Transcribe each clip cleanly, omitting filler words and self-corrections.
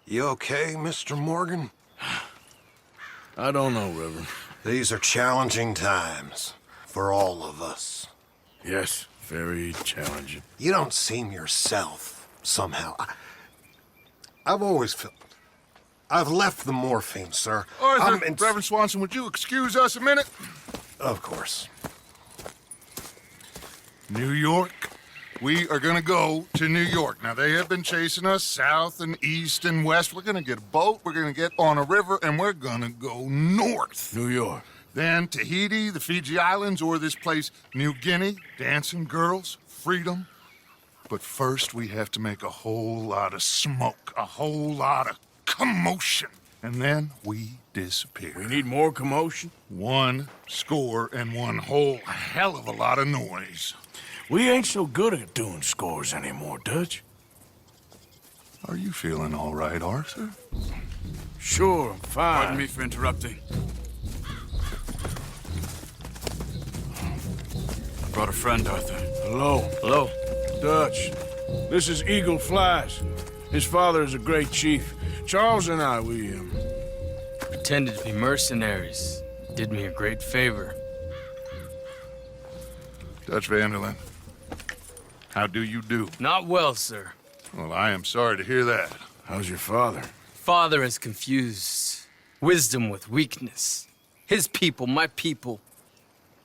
You okay, Mr. Morgan? I don't know, Reverend. These are challenging times for all of us. Yes, very challenging. You don't seem yourself, somehow. I've always felt... I've left the morphine, sir. Arthur, Reverend Swanson, would you excuse us a minute? Of course. New York. We are gonna go to New York. Now, they have been chasing us south and east and west. We're gonna get a boat, we're gonna get on a river, and we're gonna go north. New York. Then Tahiti, the Fiji Islands, or this place, New Guinea, dancing girls, freedom. But first, we have to make a whole lot of smoke, a whole lot of commotion. And then we disappear. We need more commotion? 1 score and 1 whole hell of a lot of noise. We ain't so good at doing scores anymore, Dutch. Are you feeling all right, Arthur? Sure, I'm fine. Pardon me for interrupting. I brought a friend, Arthur. Hello. Hello. Dutch. This is Eagle Flies. His father is a great chief. Charles and I, we Pretended to be mercenaries. Did me a great favor. Dutch Vanderlyn, how do you do? Not well, sir. Well, I am sorry to hear that. How's your father? Father has confused wisdom with weakness. His people, my people.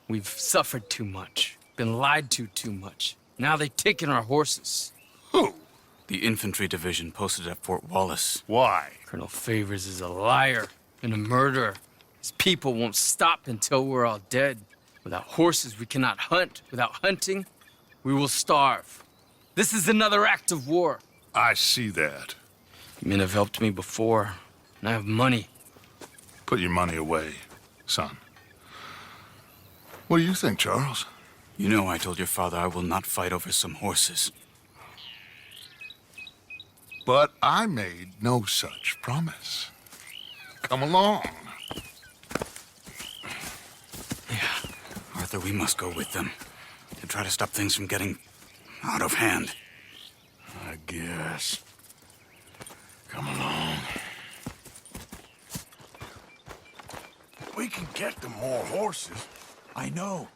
We've suffered too much. Been lied to too much. Now they've taken our horses. Who? The infantry division posted at Fort Wallace. Why? Colonel Favors is a liar and a murderer. His people won't stop until we're all dead. Without horses, we cannot hunt. Without hunting, we will starve. This is another act of war. I see that. You men have helped me before, and I have money. Put your money away, son. What do you think, Charles? You know I told your father I will not fight over some horses. But I made no such promise. Come along. Yeah, Arthur, we must go with them to try to stop things from getting out of hand. I guess. Come along. We can get them more horses. I know.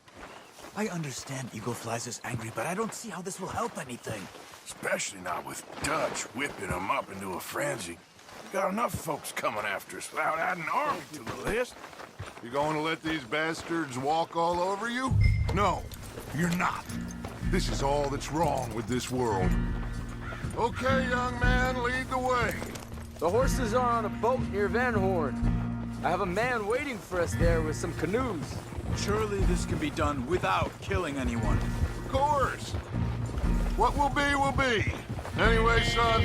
I understand Eagle Flies is angry, but I don't see how this will help anything. Especially not with Dutch whipping them up into a frenzy. We got enough folks coming after us without adding an army to the list. You going to let these bastards walk all over you? No, you're not. This is all that's wrong with this world. Okay, young man, lead the way. The horses are on a boat near Van Horn. I have a man waiting for us there with some canoes. Surely this can be done without killing anyone. Of course. What will be, will be. Anyway, son,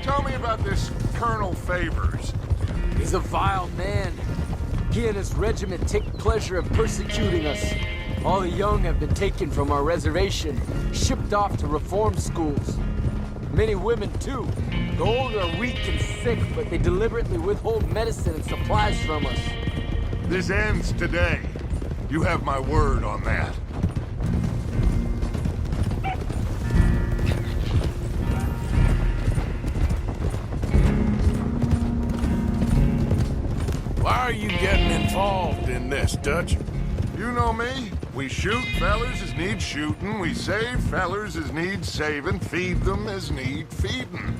tell me about this Colonel Favors. He's a vile man. He and his regiment take pleasure in persecuting us. All the young have been taken from our reservation, shipped off to reform schools. Many women, too. The old are weak and sick, but they deliberately withhold medicine and supplies from us. This ends today. You have my word on that. Why are you getting involved in this, Dutch? You know me. We shoot fellers as need shooting. We save fellers as need saving. Feed them as need feeding.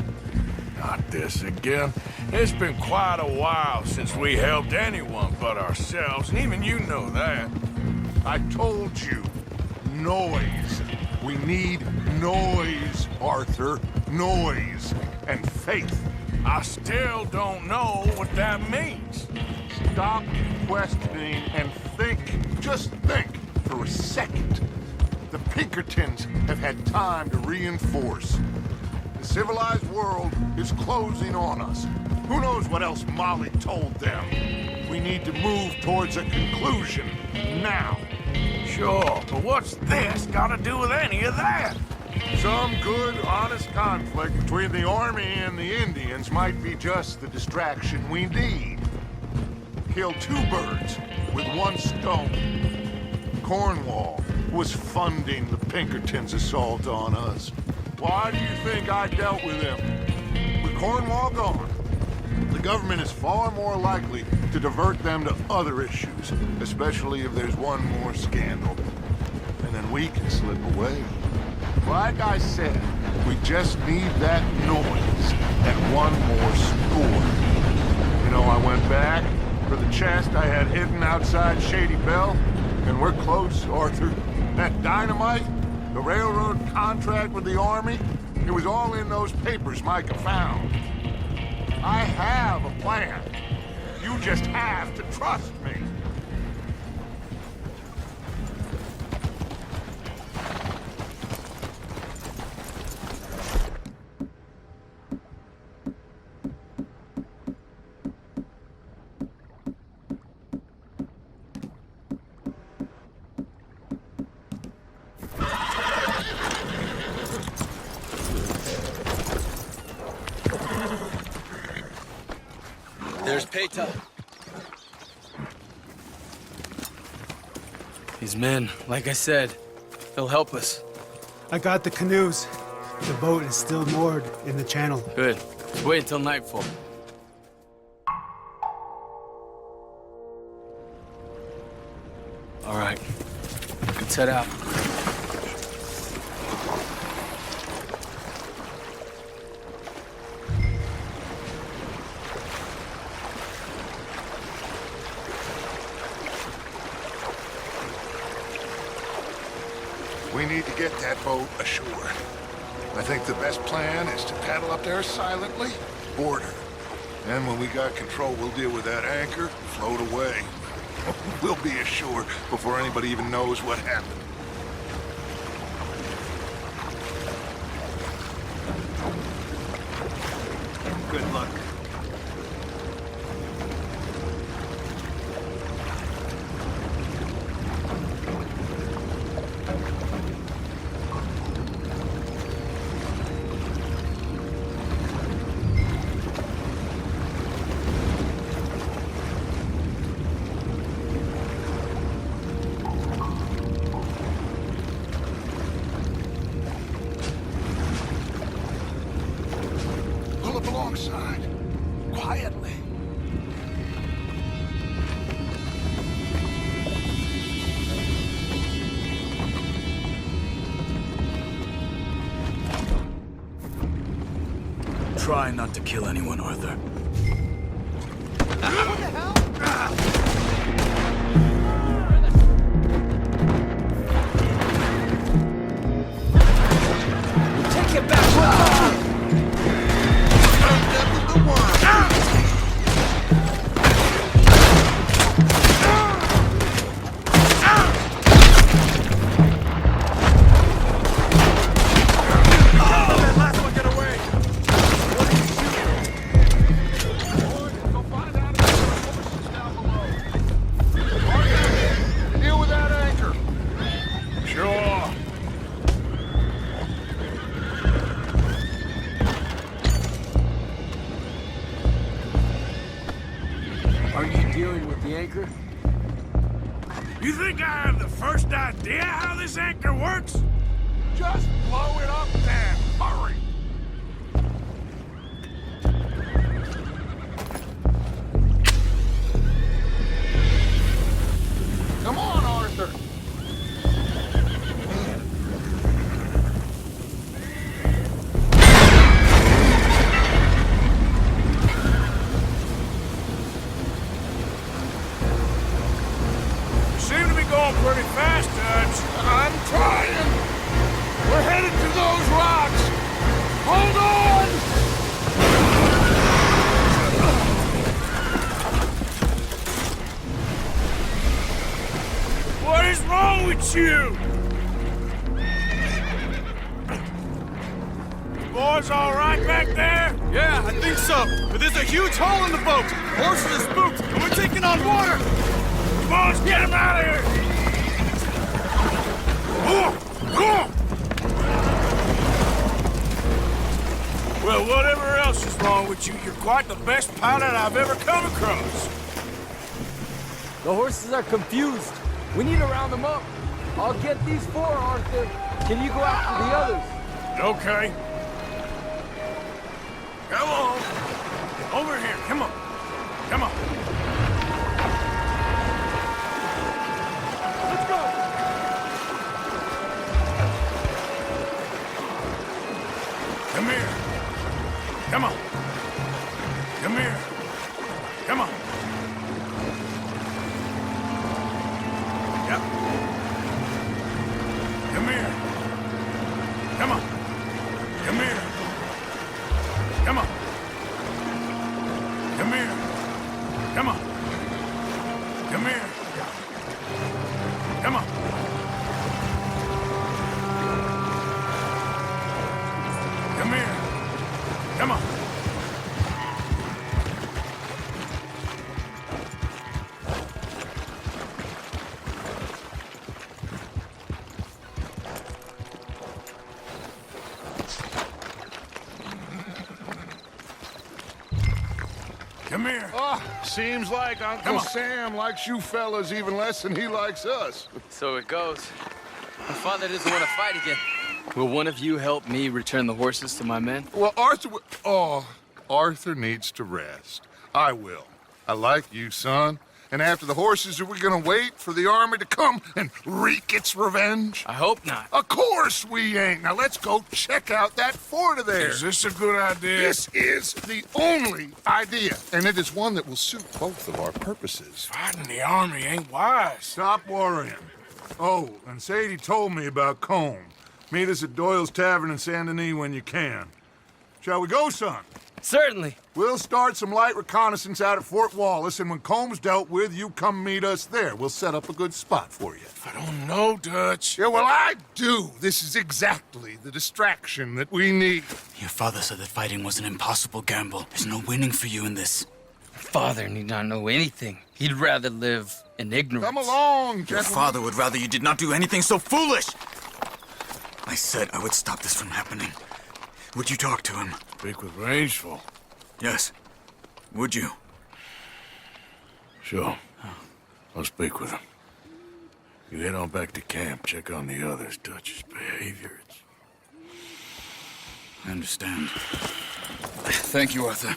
Not this again. It's been quite a while since we helped anyone but ourselves, and even you know that. I told you. Noise. We need noise, Arthur. Noise. And faith. I still don't know what that means. Stop questioning and think. Just think for a second. The Pinkertons have had time to reinforce. The civilized world is closing on us. Who knows what else Molly told them? We need to move towards a conclusion now. Sure, but what's this got to do with any of that? Some good, honest conflict between the Army and the Indians might be just the distraction we need. Kill 2 birds with 1 stone. Cornwall was funding the Pinkertons' assault on us. Why do you think I dealt with him? With Cornwall gone, government is far more likely to divert them to other issues, especially if there's one more scandal. And then we can slip away. Like I said, we just need that noise and one more score. You know, I went back for the chest I had hidden outside Shady Bell, and we're close, Arthur. That dynamite, the railroad contract with the Army, it was all in those papers Micah found. I have a plan. You just have to trust me. There's Peta. These men, like I said, they'll help us. I got the canoes. The boat is still moored in the channel. Good. Let's wait until nightfall. All right. Let's head out. We need to get that boat ashore. I think the best plan is to paddle up there silently, board her. Then when we got control, we'll deal with that anchor, float away. We'll be ashore before anybody even knows what happened. Good luck. Pull up alongside, quietly. Try not to kill anyone, Arthur. Take it back! Deal with that anchor. Sure. Are you dealing with the anchor? You think I have the first idea how this anchor works? Just blow it up then. Hurry. Come on, Arthur. You seem to be going pretty fast, Dutch. I'm trying. We're headed to those rocks. Hold on. What is wrong with you? Boys all right back there? Yeah, I think so. But there's a huge hole in the boat. Horses are spooked, and we're taking on water. Come on, let's get him out of here! Well, whatever else is wrong with you, you're quite the best pilot I've ever come across. The horses are confused. We need to round them up. I'll get these four, Arthur. Can you go after the others? Okay. Come on. Over here, come on. Come here. Come on. Yep. Come here. Come on. Come here. Come on. Come here. Come on. Come here. Come on. Come here. Come on. Come here. Seems like Uncle Sam likes you fellas even less than he likes us. So it goes. My father doesn't want to fight again. Will one of you help me return the horses to my men? Well, Arthur needs to rest. I will. I like you, son. And after the horses, are we gonna wait for the army to come and wreak its revenge? I hope not. Of course we ain't. Now let's go check out that fort of theirs. Is this a good idea? This is the only idea, and it is one that will suit both of our purposes. Fighting the army ain't wise. Stop worrying. Oh, and Sadie told me about Colm. Meet us at Doyle's Tavern in Saint Denis when you can. Shall we go, son? Certainly. We'll start some light reconnaissance out at Fort Wallace, and when Colm's dealt with, you come meet us there. We'll set up a good spot for you. I don't know, Dutch. Yeah, well, I do. This is exactly the distraction that we need. Your father said that fighting was an impossible gamble. There's no winning for you in this. Father need not know anything. He'd rather live in ignorance. Come along, Your gentlemen. father would rather you did not do anything so foolish. I said I would stop this from happening. Would you talk to him? Speak with Rangeful. Yes. Would you? Sure. I'll speak with him. You head on back to camp, check on the others. Dutch's behavior. I understand. Thank you, Arthur.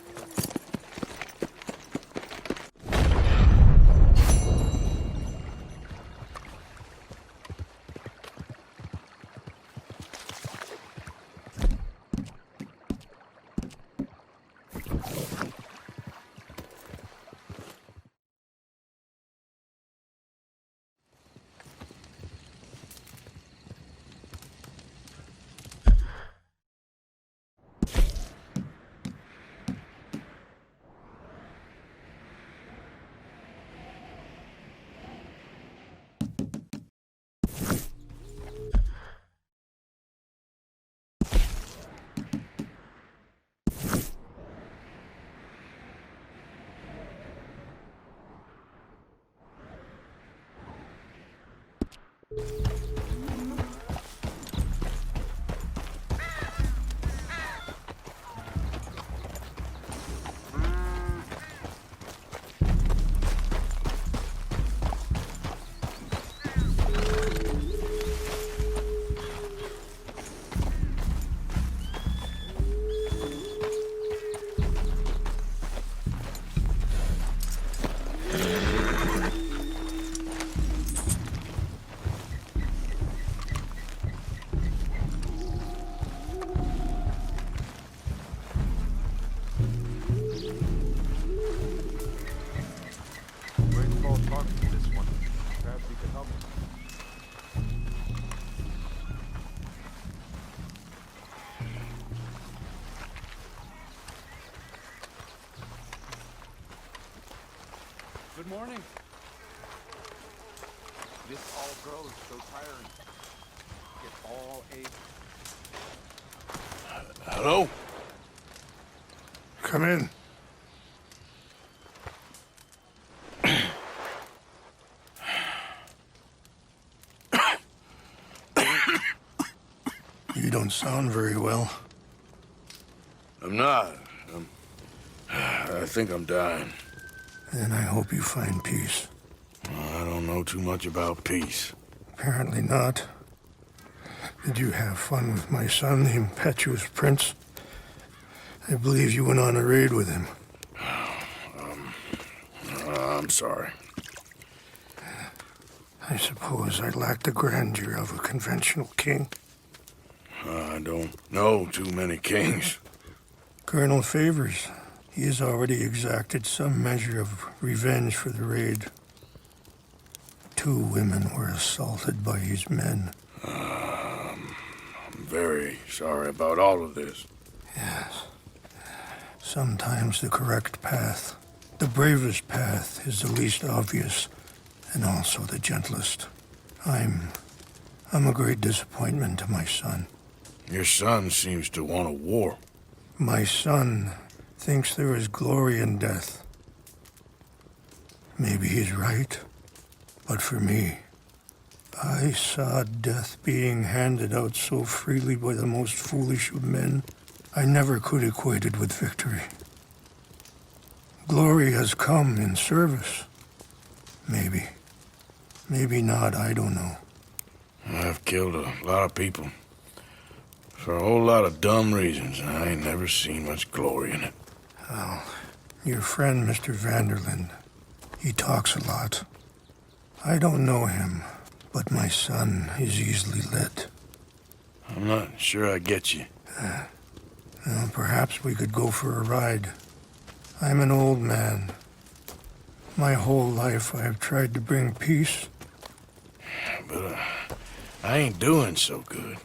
Good morning. This all grows so tiring. Get all a... Hello? Come in. You don't sound very well. I'm not. I think I'm dying. Then I hope you find peace. I don't know too much about peace. Apparently not. Did you have fun with my son, the impetuous prince? I believe you went on a raid with him. I'm sorry. I suppose I lack the grandeur of a conventional king. I don't know too many kings. Colonel Favors, He has already exacted some measure of revenge for the raid. 2 women were assaulted by his men. I'm very sorry about all of this. Yes. Sometimes the correct path, the bravest path, is the least obvious and also the gentlest. I'm a great disappointment to my son. Your son seems to want a war. My son thinks there is glory in death. Maybe he's right, but for me, I saw death being handed out so freely by the most foolish of men, I never could equate it with victory. Glory has come in service. Maybe. Maybe not, I don't know. I've killed a lot of people. For a whole lot of dumb reasons, and I ain't never seen much glory in it. Well, your friend, Mr. Vanderlyn, he talks a lot. I don't know him, but my son is easily led. I'm not sure I get you. Well, perhaps we could go for a ride. I'm an old man. My whole life I have tried to bring peace. But I ain't doing so good.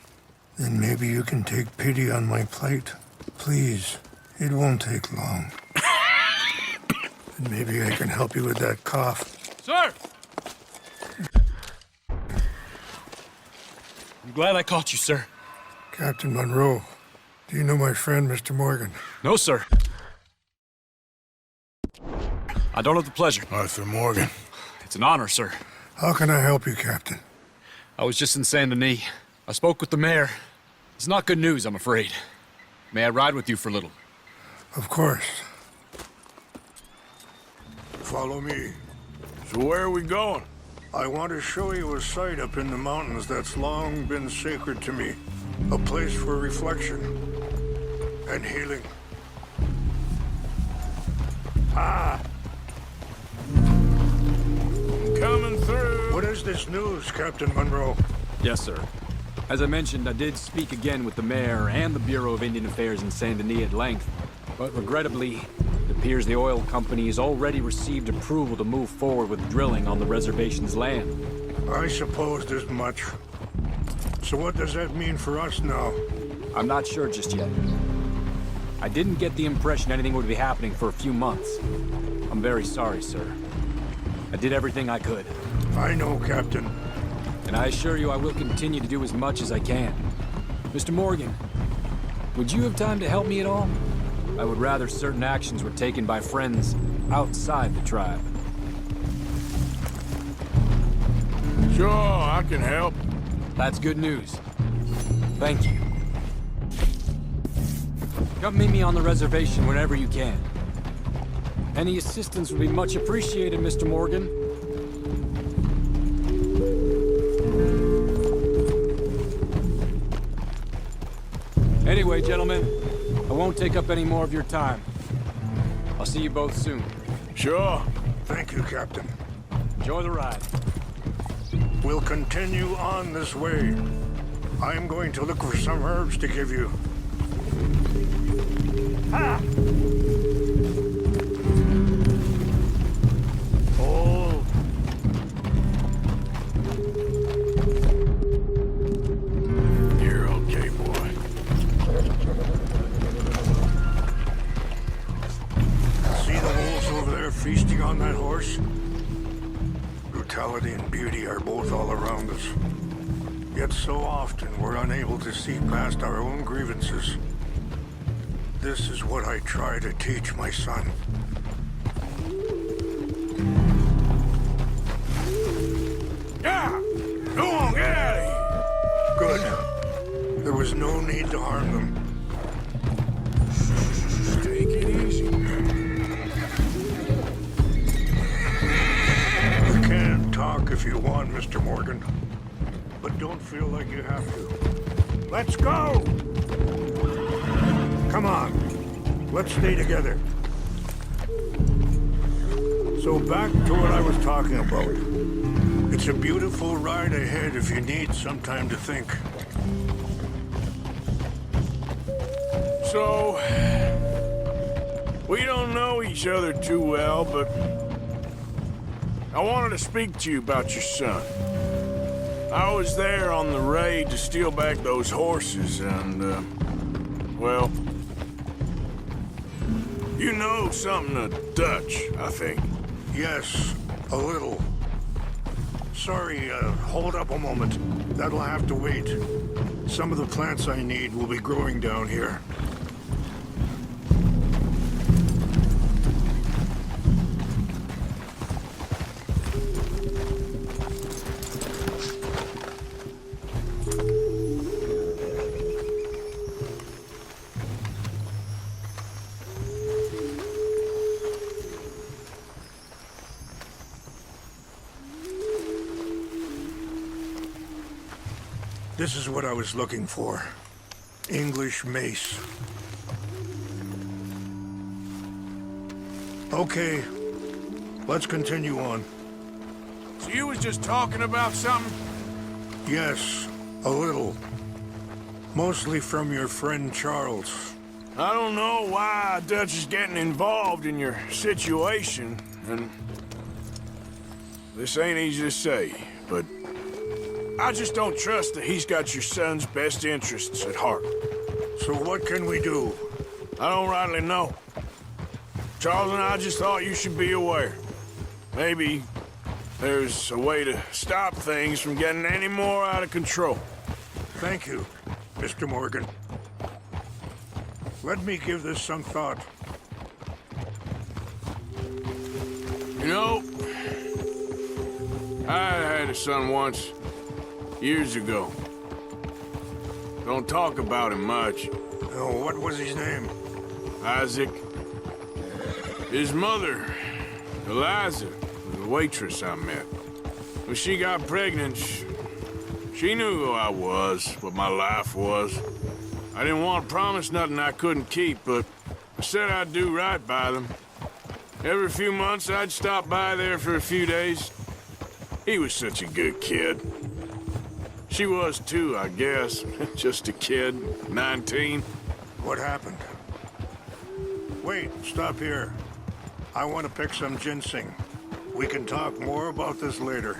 Then maybe you can take pity on my plight. Please, it won't take long. And maybe I can help you with that cough. Sir! I'm glad I caught you, sir. Captain Monroe, do you know my friend, Mr. Morgan? No, sir. I don't have the pleasure. Arthur Morgan. It's an honor, sir. How can I help you, Captain? I was just in Saint Denis. I spoke with the mayor. It's not good news, I'm afraid. May I ride with you for a little? Of course. Follow me. So where are we going? I want to show you a site up in the mountains that's long been sacred to me. A place for reflection and healing. Coming through. What is this news, Captain Monroe? Yes, sir. As I mentioned, I did speak again with the mayor and the Bureau of Indian Affairs in Saint Denis at length. But regrettably, it appears the oil company has already received approval to move forward with drilling on the reservation's land. I supposed as much. So what does that mean for us now? I'm not sure just yet. I didn't get the impression anything would be happening for a few months. I'm very sorry, sir. I did everything I could. I know, Captain. And I assure you I will continue to do as much as I can. Mr. Morgan, would you have time to help me at all? I would rather certain actions were taken by friends outside the tribe. Sure, I can help. That's good news. Thank you. Come meet me on the reservation whenever you can. Any assistance would be much appreciated, Mr. Morgan. Anyway, gentlemen, I won't take up any more of your time. I'll see you both soon. Sure. Thank you, Captain. Enjoy the ride. We'll continue on this way. I'm going to look for some herbs to give you. Hold. You're okay, boy. See the wolves over there feasting on that horse? Brutality and beauty are both all around us. Yet so often we're unable to see past our own grievances. This is what I try to teach my son. Yeah! Go on, get out of here! Good. There was no need to harm them. Take it easy. You can talk if you want, Mr. Morgan. But don't feel like you have to. Let's go! Come on. Let's stay together. So back to what I was talking about. It's a beautiful ride ahead if you need some time to think. So, We don't know each other too well, but I wanted to speak to you about your son. I was there on the raid to steal back those horses, and, well, you know something of Dutch, I think. Yes, a little. Sorry, hold up a moment. That'll have to wait. Some of the plants I need will be growing down here. This is what I was looking for. English mace. Okay, let's continue on. So you was just talking about something? Yes, a little. Mostly from your friend Charles. I don't know why Dutch is getting involved in your situation, and this ain't easy to say, but I just don't trust that he's got your son's best interests at heart. So what can we do? I don't rightly know. Charles and I just thought you should be aware. Maybe there's a way to stop things from getting any more out of control. Thank you, Mr. Morgan. Let me give this some thought. You know, I had a son once, years ago. Don't talk about him much. Oh, what was his name? Isaac. His mother, Eliza, was a waitress I met. When she got pregnant, she knew who I was, what my life was. I didn't want to promise nothing I couldn't keep, but I said I'd do right by them. Every few months, I'd stop by there for a few days. He was such a good kid. She was too, I guess. Just a kid, 19. What happened? Wait, stop here. I want to pick some ginseng. We can talk more about this later.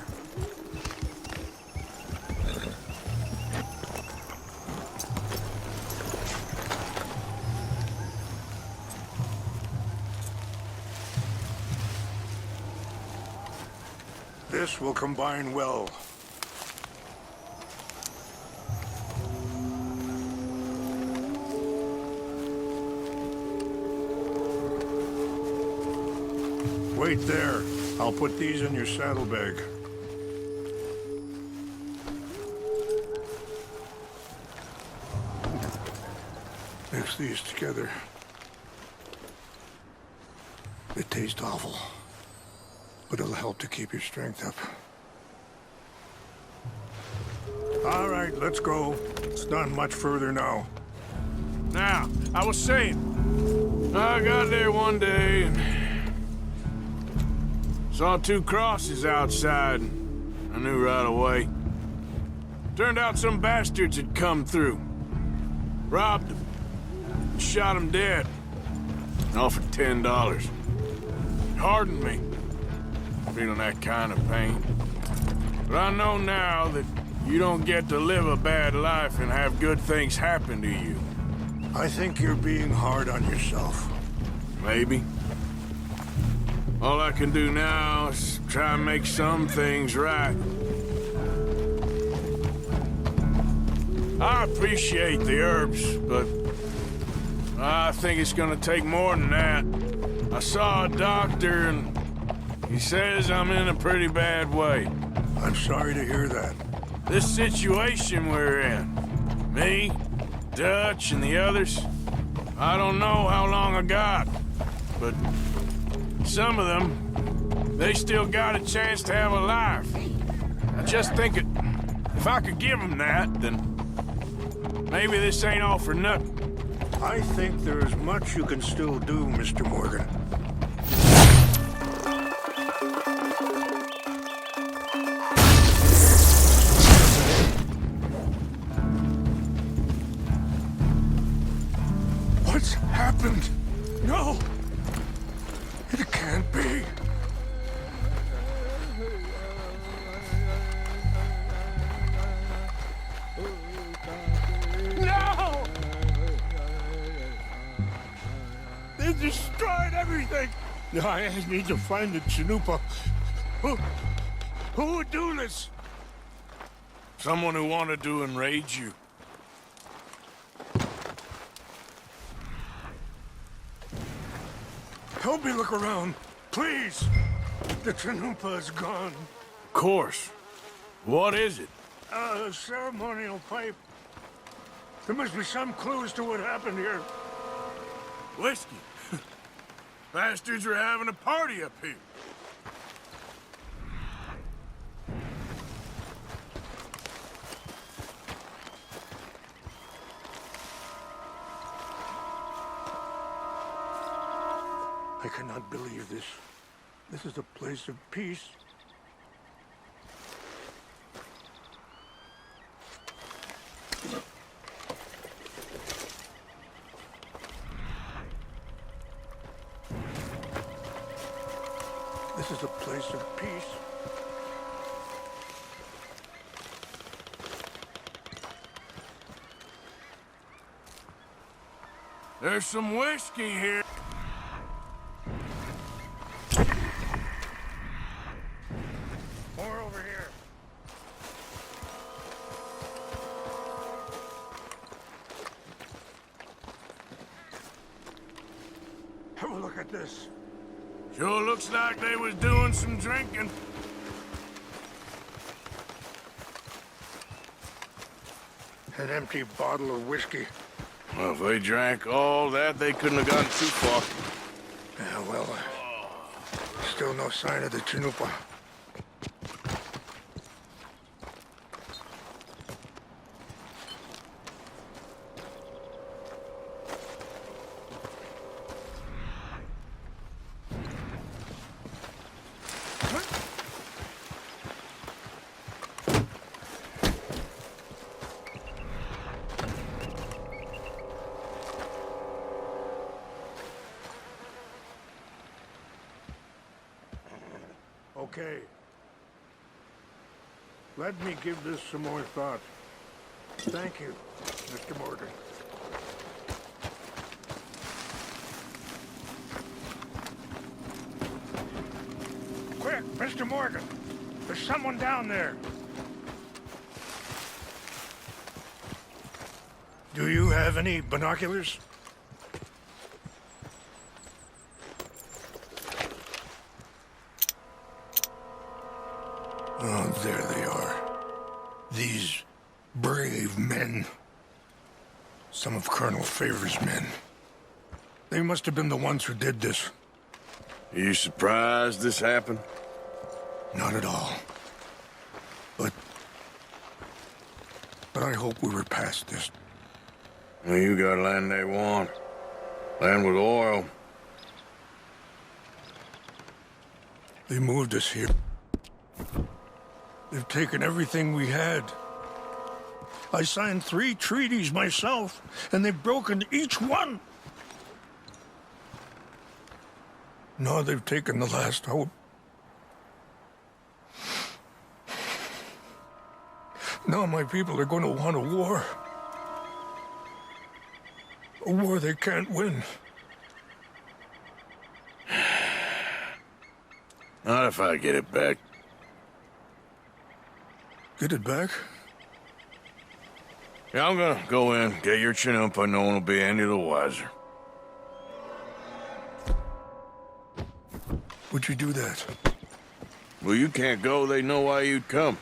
This will combine well. Wait there. I'll put these in your saddlebag. Mix these together. It tastes awful, but it'll help to keep your strength up. All right, let's go. It's not much further now. Now, I was saying, I got there one day and saw two crosses outside. I knew right away. Turned out some bastards had come through. Robbed them. Shot them dead. Offered $10. Hardened me. Feeling that kind of pain. But I know now that you don't get to live a bad life and have good things happen to you. I think you're being hard on yourself. Maybe. All I can do now is try and make some things right. I appreciate the herbs, but I think it's gonna take more than that. I saw a doctor and he says I'm in a pretty bad way. I'm sorry to hear that. This situation we're in, me, Dutch, and the others, I don't know how long I got, but some of them, they still got a chance to have a life. I just think if I could give them that, then maybe this ain't all for nothing. I think there is much you can still do, Mr. Morgan. What's happened? No! tried everything. I need to find the Chanupa. Who would do this? Someone who wanted to enrage you. Help me look around, please. The Chanupa is gone. Of course. What is it? A ceremonial pipe. There must be some clues to what happened here. Whiskey. Bastards are having a party up here. I cannot believe this. This is a place of peace. This is a place of peace. There's some whiskey here. More over here. Have a look at this. Sure looks like they was doing some drinking. An empty bottle of whiskey. Well, if they drank all that, they couldn't have gotten too far. Yeah, well, still no sign of the Chanupa. Okay. Let me give this some more thought. Thank you, Mr. Morgan. Quick, Mr. Morgan! There's someone down there. Do you have any binoculars? Oh, there they are. These brave men. Some of Colonel Favor's men. They must have been the ones who did this. Are you surprised this happened? Not at all. But I hope we were past this. Well, you got land they want. Land with oil. They moved us here. They've taken everything we had. I signed 3 treaties myself, and they've broken each one. Now they've taken the last hope. Now my people are going to want a war. A war they can't win. Not if I get it back. Get it back? Yeah, I'm gonna go in, get your Chanupa, no one will be any the wiser. Would you do that? Well, you can't go, they know why you'd come.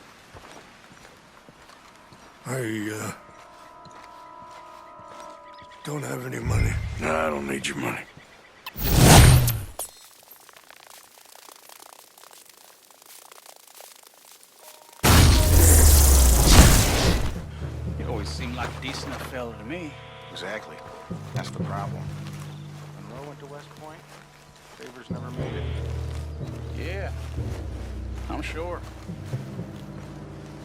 I, don't have any money. No, I don't need your money. You always seemed like a decent enough fella to me. Exactly. That's the problem. Monroe went to West Point. Favors never made it. Yeah, I'm sure.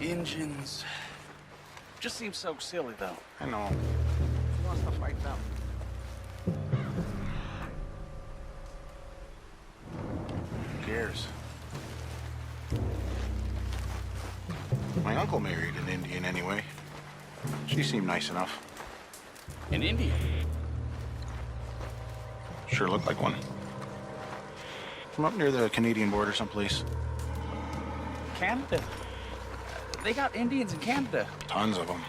Engines. Just seems so silly, though. I know. Who wants to fight them? Who cares? My uncle married an Indian anyway. She seemed nice enough. An Indian? Sure looked like one. From up near the Canadian border someplace. Canada? They got Indians in Canada. Tons of them.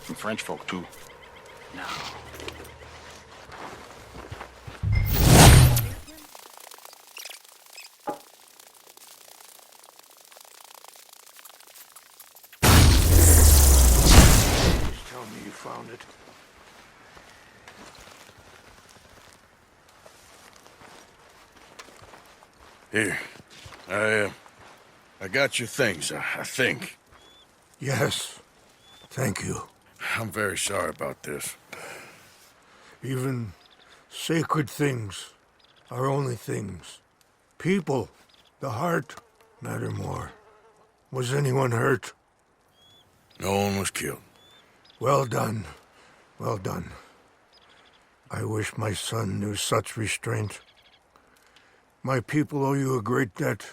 Some French folk, too. No. Tell me you found it. Here. I got your things, I think. Yes. Thank you. I'm very sorry about this. Even sacred things are only things. People, the heart, matter more. Was anyone hurt? No one was killed. Well done. Well done. I wish my son knew such restraint. My people owe you a great debt,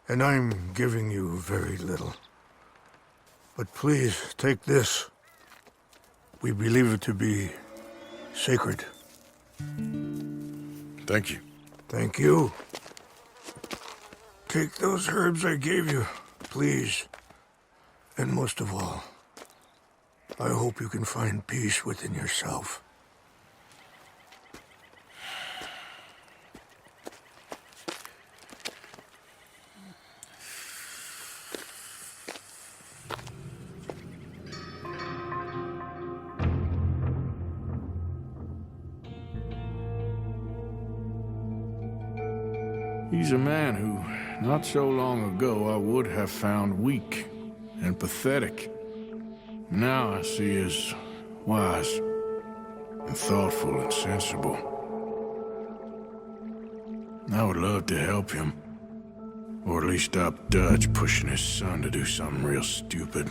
and I'm giving you very little. But please, take this. We believe it to be sacred. Thank you. Thank you. Take those herbs I gave you, please. And most of all, I hope you can find peace within yourself. He's a man who, not so long ago, I would have found weak and pathetic. Now I see as wise and thoughtful and sensible. I would love to help him, or at least stop Dutch pushing his son to do something real stupid.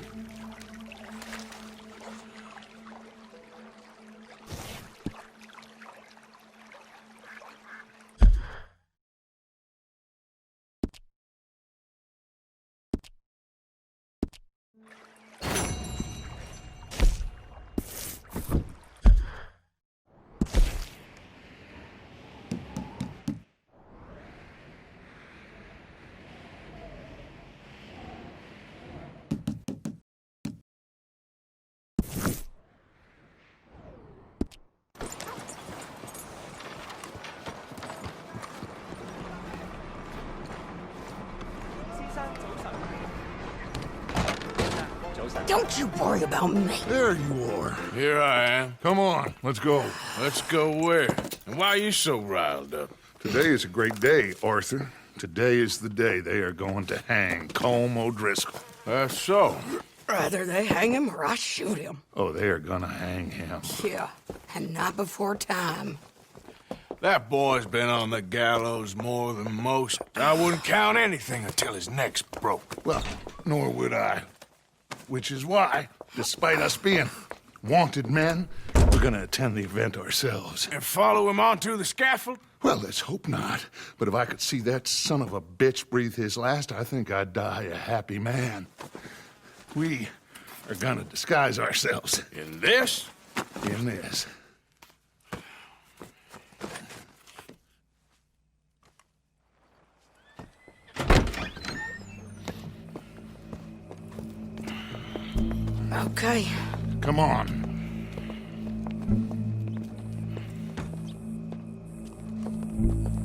Don't you worry about me. There you are. Here I am. Come on, let's go. Let's go where? And why are you so riled up? Today is a great day, Arthur. Today is the day they are going to hang Colm O'Driscoll. That's so. Rather they hang him or I shoot him. Oh, they are gonna hang him. Yeah, and not before time. That boy's been on the gallows more than most. I wouldn't count anything until his neck's broke. Well, nor would I. Which is why, despite us being wanted men, we're gonna attend the event ourselves. And follow him onto the scaffold? Well, let's hope not. But if I could see that son of a bitch breathe his last, I think I'd die a happy man. We are gonna disguise ourselves. In this? In this. Okay. Come on.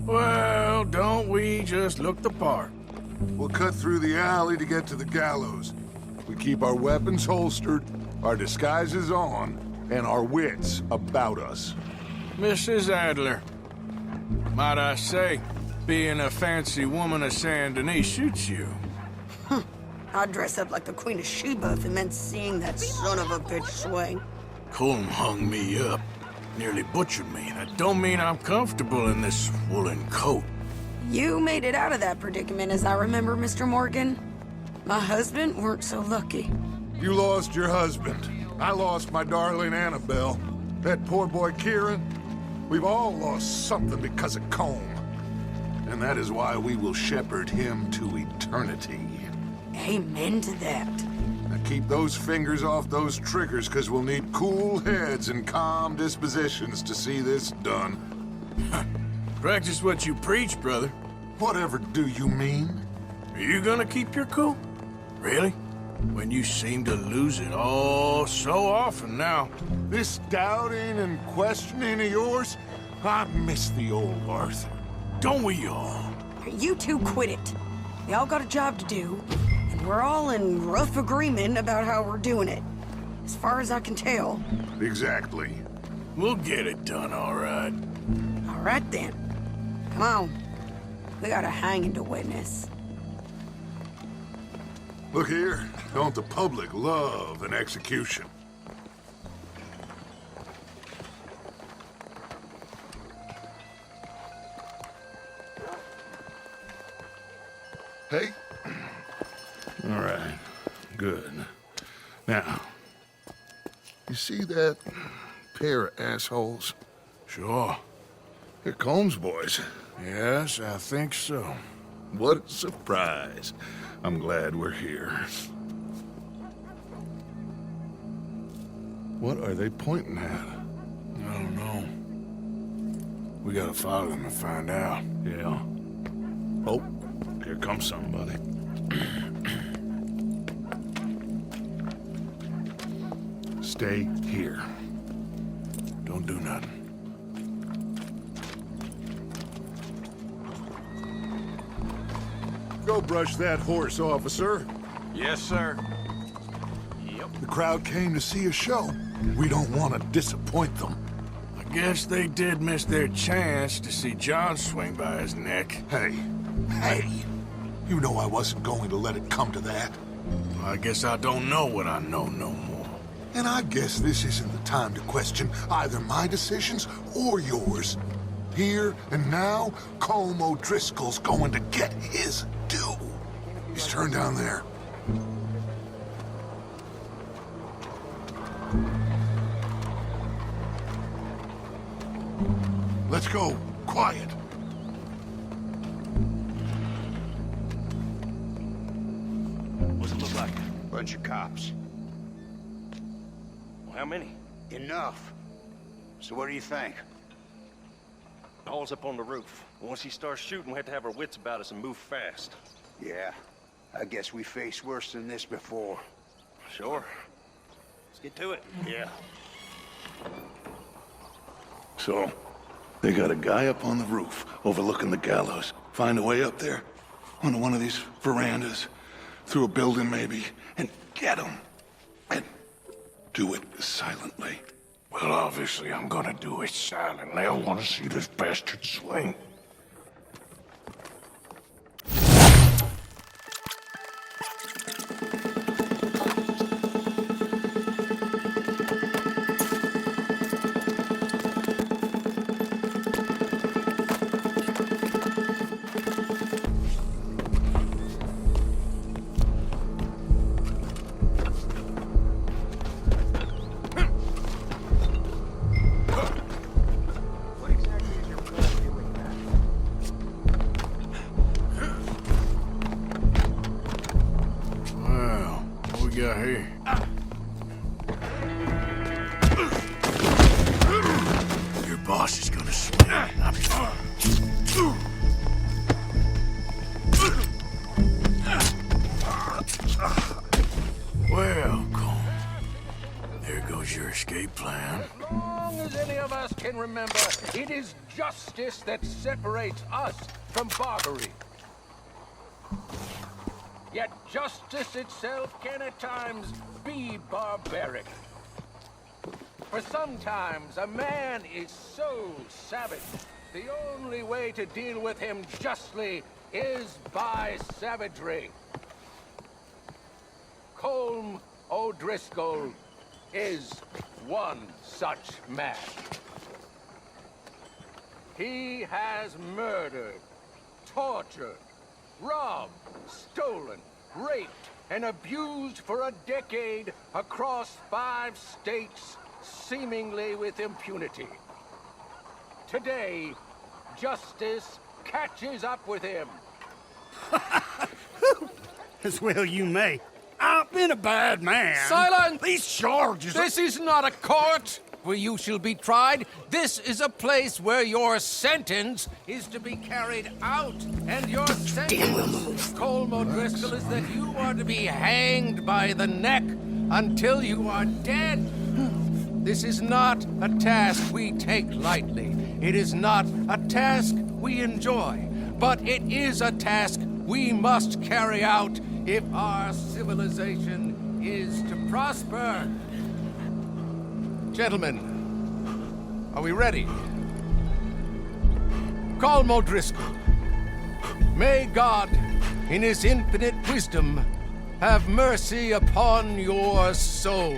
Well, don't we just look the part? We'll cut through the alley to get to the gallows. We keep our weapons holstered, our disguises on, and our wits about us. Mrs. Adler, might I say, being a fancy woman of Saint Denis suits you. I'd dress up like the Queen of Sheba if it meant seeing that son of a bitch swing. Colm hung me up, nearly butchered me. That don't mean I'm comfortable in this woolen coat. You made it out of that predicament, as I remember, Mr. Morgan. My husband weren't so lucky. You lost your husband. I lost my darling Annabelle. That poor boy Kieran. We've all lost something because of Colm. And that is why we will shepherd him to eternity. Amen to that. Now keep those fingers off those triggers, because we'll need cool heads and calm dispositions to see this done. Practice what you preach, brother. Whatever do you mean? Are you gonna keep your cool? Really? When you seem to lose it all so often now. This doubting and questioning of yours, I miss the old Arthur. Don't we all? You two quit it. We all got a job to do, and we're all in rough agreement about how we're doing it. As far as I can tell. Exactly. We'll get it done, all right. All right, then. Come on. We got a hanging to witness. Look here, don't the public love an execution? Hey? All right, good. Now, you see that pair of assholes? Sure. They're Colm's boys. Yes, I think so. What a surprise. I'm glad we're here. What are they pointing at? I don't know. We gotta follow them and find out. Yeah. Oh, here comes somebody. Stay here. Don't do nothing. Go brush that horse, officer. Yes, sir. The crowd came to see a show. We don't want to disappoint them. I guess they did miss their chance to see John swing by his neck. Hey, you know I wasn't going to let it come to that. I guess I don't know what I know no more. And I guess this isn't the time to question either my decisions or yours. Here and now, Colm O'Driscoll's going to get his due. He's turned down there. Let's go. Quiet. What's it look like? Bunch of cops. Well, how many? Enough. So what do you think? Paul's up on the roof. Once he starts shooting, we have to have our wits about us and move fast. Yeah, I guess we faced worse than this before. Sure. Let's get to it. Yeah. So, they got a guy up on the roof overlooking the gallows. Find a way up there, onto one of these verandas, through a building maybe, and get him. And do it silently. Well, obviously I'm gonna do it silently. I want to see this bastard swing. Here. Your boss is gonna swing. Well, Colm, there goes your escape plan. As long as any of us can remember, it is justice that separates us from barbarity. Yet justice itself can at times be barbaric. For sometimes a man is so savage, the only way to deal with him justly is by savagery. Colm O'Driscoll is one such man. He has murdered, tortured, robbed, stolen, raped, and abused for a decade across 5 states, seemingly with impunity. Today, justice catches up with him. As well you may. I've been a bad man. Silence! These charges... This is not a court! where you shall be tried. This is a place where your sentence is to be carried out. And your sentence, Colm O'Driscoll, is that you are to be hanged by the neck until you are dead. This is not a task we take lightly. It is not a task we enjoy. But it is a task we must carry out if our civilization is to prosper. Gentlemen, are we ready? Colm O'Driscoll, may God, in his infinite wisdom, have mercy upon your soul.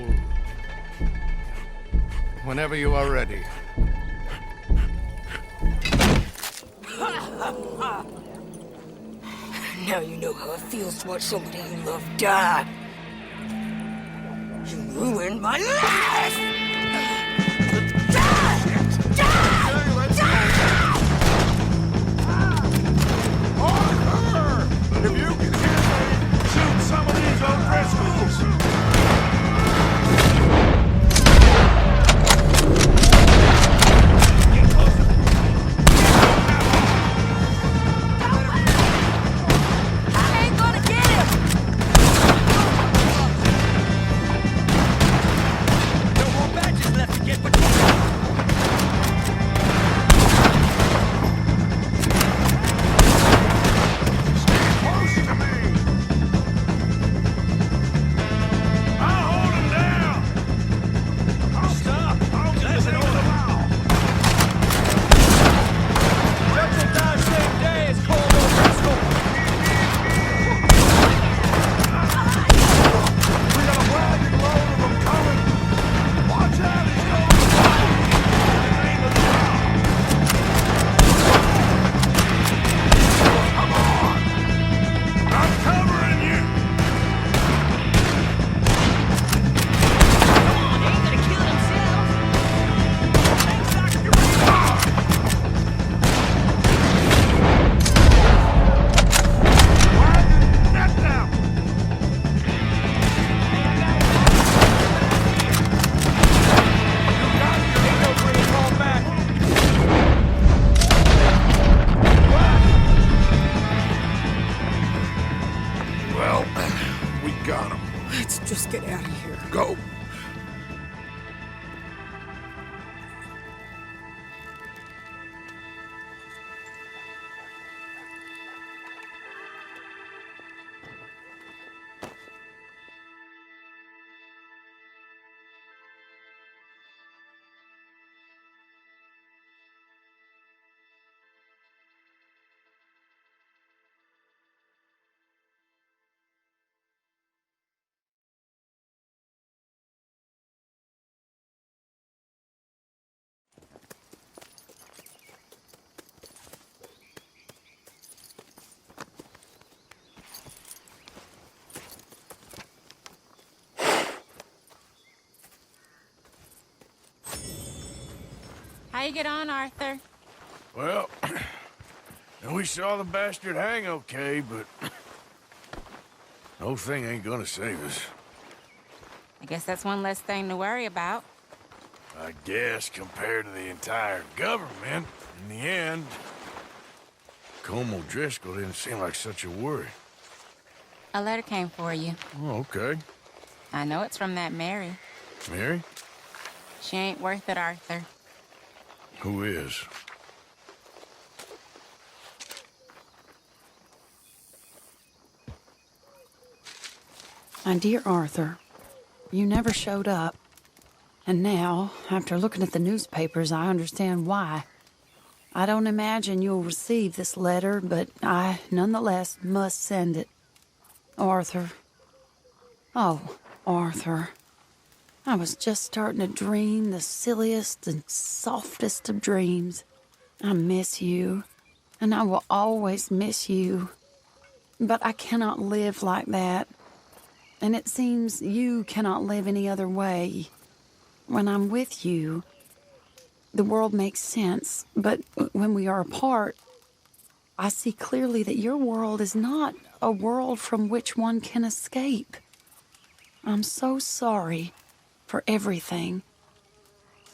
Whenever you are ready. Now you know how it feels to watch somebody you love die. You ruined my life! Arthur! If you can hear me, shoot some of these O'Driscolls! Just get out of here. Go. How you get on, Arthur? Well, we saw the bastard hang okay, but the whole thing ain't gonna save us. I guess that's one less thing to worry about. I guess compared to the entire government, in the end, Colm O'Driscoll didn't seem like such a worry. A letter came for you. Oh, okay. I know it's from that Mary. Mary? She ain't worth it, Arthur. Who is? My dear Arthur, you never showed up. And now, after looking at the newspapers, I understand why. I don't imagine you'll receive this letter, but I, nonetheless, must send it. Arthur. Oh, Arthur. I was just starting to dream the silliest and softest of dreams. I miss you, and I will always miss you. But I cannot live like that. And it seems you cannot live any other way. When I'm with you, the world makes sense. But when we are apart, I see clearly that your world is not a world from which one can escape. I'm so sorry for everything.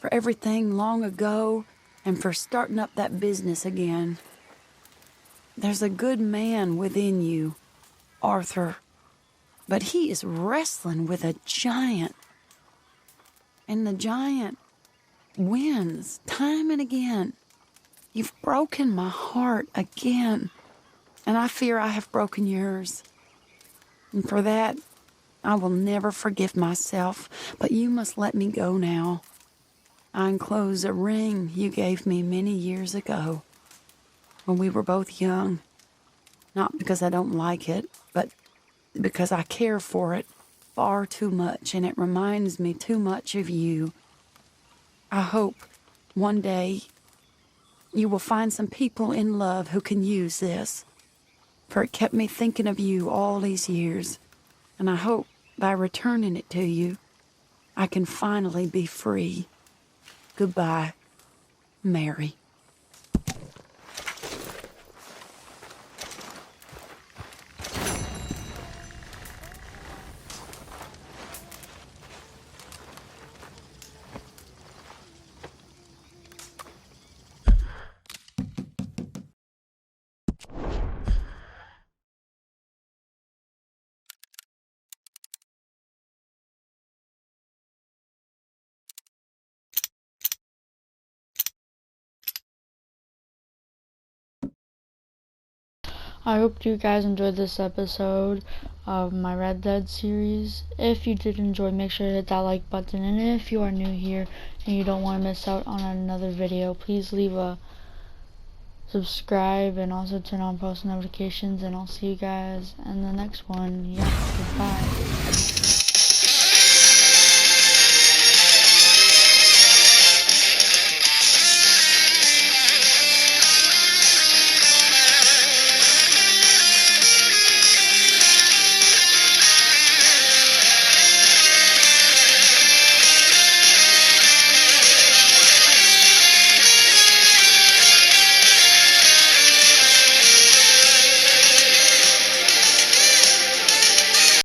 for everything long ago and for starting up that business again. There's a good man within you, Arthur, but he is wrestling with a giant. And the giant wins time and again. You've broken my heart again, and I fear I have broken yours. And for that, I will never forgive myself, but you must let me go now. I enclose a ring you gave me many years ago, when we were both young. Not because I don't like it, but because I care for it far too much, and it reminds me too much of you. I hope one day you will find some people in love who can use this, for it kept me thinking of you all these years, and I hope by returning it to you, I can finally be free. Goodbye, Mary. I hope you guys enjoyed this episode of my Red Dead series. If you did enjoy, make sure to hit that like button, and if you are new here and you don't want to miss out on another video, please leave a subscribe and also turn on post notifications, and I'll see you guys in the next one. Yeah, goodbye.